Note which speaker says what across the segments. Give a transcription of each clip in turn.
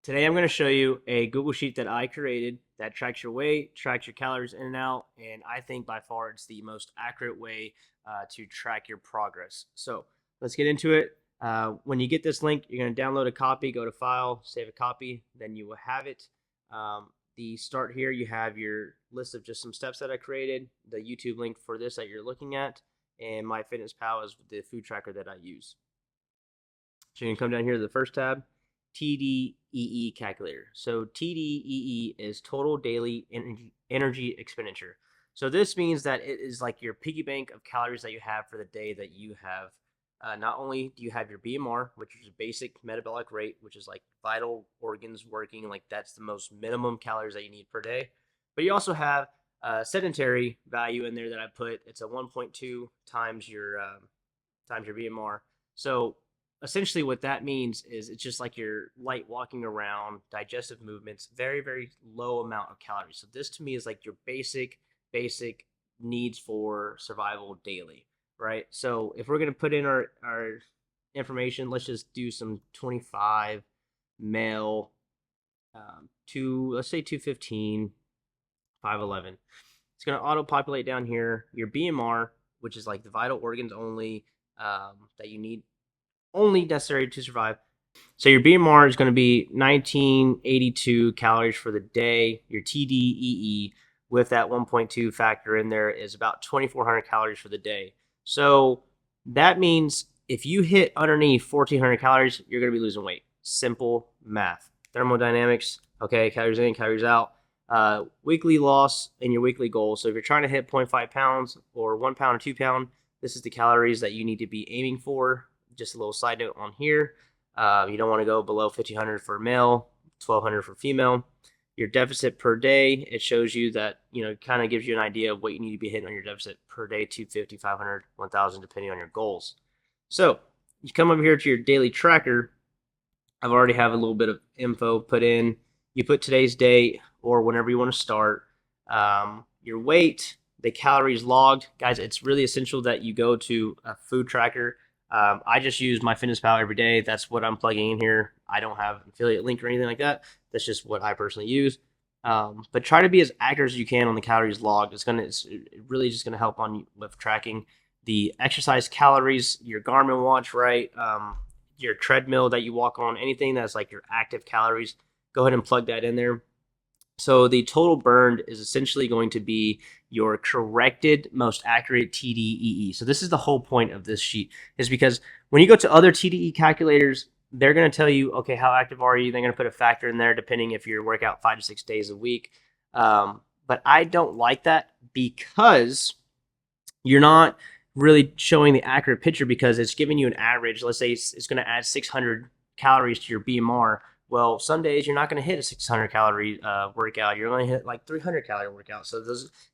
Speaker 1: Today I'm going to show you a Google Sheet that I created that tracks your weight, tracks your calories in and out, and I think by far it's the most accurate way to track your progress. So let's get into it. When you get this link, you're going to download a copy, go to File, save a copy, then you will have it. The start here, you have your list of just some steps that I created, the YouTube link for this that you're looking at, and MyFitnessPal is the food tracker that I use. So you can come down here to the first tab, TDEE calculator. So TDEE is total daily energy expenditure. So this means that it is like your piggy bank of calories that you have for the day that you have. Not only do you have your BMR, which is basic metabolic rate, which is like vital organs working, like that's the most minimum calories that you need per day, but you also have a sedentary value in there that I put. It's a 1.2 times your BMR. So essentially what that means is it's just like your light walking around, digestive movements, very, very low amount of calories. So this to me is like your basic needs for survival daily, right? So if we're going to put in our information, let's just do some 25 male, let's say 215, 5'11". It's going to auto populate down here your BMR, which is like the vital organs only that you need, only necessary to survive. So your BMR is going to be 1982 calories for the day. Your TDEE with that 1.2 factor in there is about 2,400 calories for the day. So that means if you hit underneath 1,400 calories, you're going to be losing weight. Simple math. Thermodynamics, okay, calories in, calories out. Weekly loss and your weekly goal. So if you're trying to hit 0.5 pounds or 1 pound or 2 pound, this is the calories that you need to be aiming for. Just a little side note on here. You don't want to go below 1,500 for male, 1,200 for female. Your deficit per day, it shows you that, kind of gives you an idea of what you need to be hitting on your deficit per day, 250, 500, 1,000, depending on your goals. So you come over here to your daily tracker. I've already have a little bit of info put in. You put today's date or whenever you want to start. Your weight, the calories logged. Guys, it's really essential that you go to a food tracker. I just use MyFitnessPal every day. That's what I'm plugging in here. I don't have an affiliate link or anything like that. That's just what I personally use. But try to be as accurate as you can on the calories logged. It's really just gonna help on with tracking the exercise calories, your Garmin watch, right? Your treadmill that you walk on, anything that's like your active calories. Go ahead and plug that in there. So the total burned is essentially going to be your corrected, most accurate TDEE. So this is the whole point of this sheet, is because when you go to other TDE calculators, they're going to tell you, okay, how active are you? They're going to put a factor in there depending if you work out 5 to 6 days a week. But I don't like that because you're not really showing the accurate picture, because it's giving you an average. Let's say it's going to add 600 calories to your BMR. Well, some days you're not going to hit a 600 calorie workout. You're going to hit like 300 calorie workout. So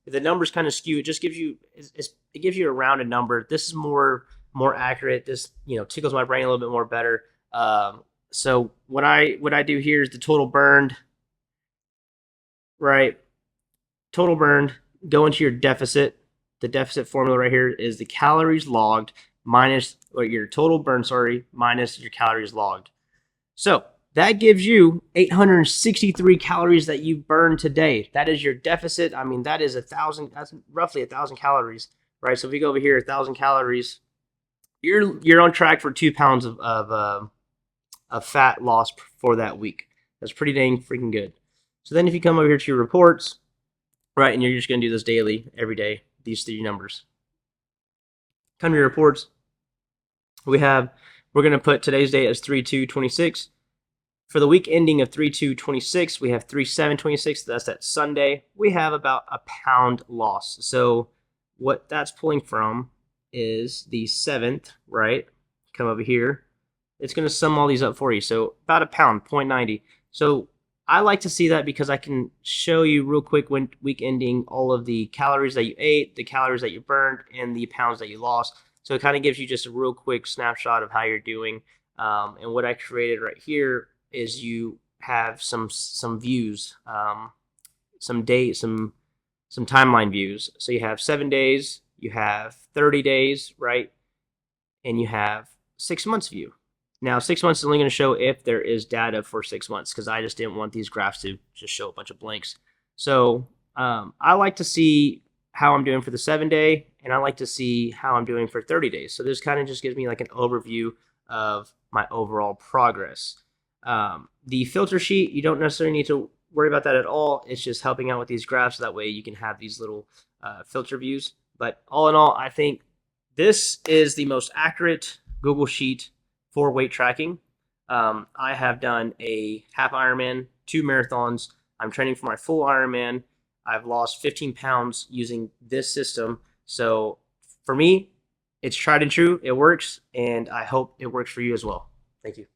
Speaker 1: if the numbers kind of skew, it just gives you it gives you a rounded number. This is more accurate. This tickles my brain a little bit more better. So what I do here is the total burned, right? Total burned. Go into your deficit. The deficit formula right here is the calories logged minus, or your total burn, minus your calories logged. So that gives you 863 calories that you burn today. That is your deficit. I mean, that is 1,000. That's roughly 1,000 calories, right? So if we go over here, 1,000 calories, you're on track for 2 pounds of fat loss for that week. That's pretty dang freaking good. So then if you come over here to your reports, right, and you're just going to do this daily, every day, these 3 numbers. Come to your reports. We're going to put today's date as 3/2/26. For the week ending of 3/2/26, we have 3/7/26. That's that Sunday. We have about a pound loss. So what that's pulling from is the 7th, right? Come over here. It's going to sum all these up for you. So about a pound, 0.90. So I like to see that because I can show you real quick when week ending all of the calories that you ate, the calories that you burned, and the pounds that you lost. So it kind of gives you just a real quick snapshot of how you're doing. And what I created right here is you have some views, some timeline views. So you have 7 days, you have 30 days, right? And you have 6 months view. Now, 6 months is only going to show if there is data for 6 months because I just didn't want these graphs to just show a bunch of blanks. So I like to see how I'm doing for the 7 day, and I like to see how I'm doing for 30 days. So this kind of just gives me like an overview of my overall progress. The filter sheet, you don't necessarily need to worry about that at all. It's just helping out with these graphs. So that way you can have these little filter views. But all in all, I think this is the most accurate Google Sheet for weight tracking. I have done a half Ironman, 2 marathons. I'm training for my full Ironman. I've lost 15 pounds using this system. So for me, it's tried and true. It works, and I hope it works for you as well. Thank you.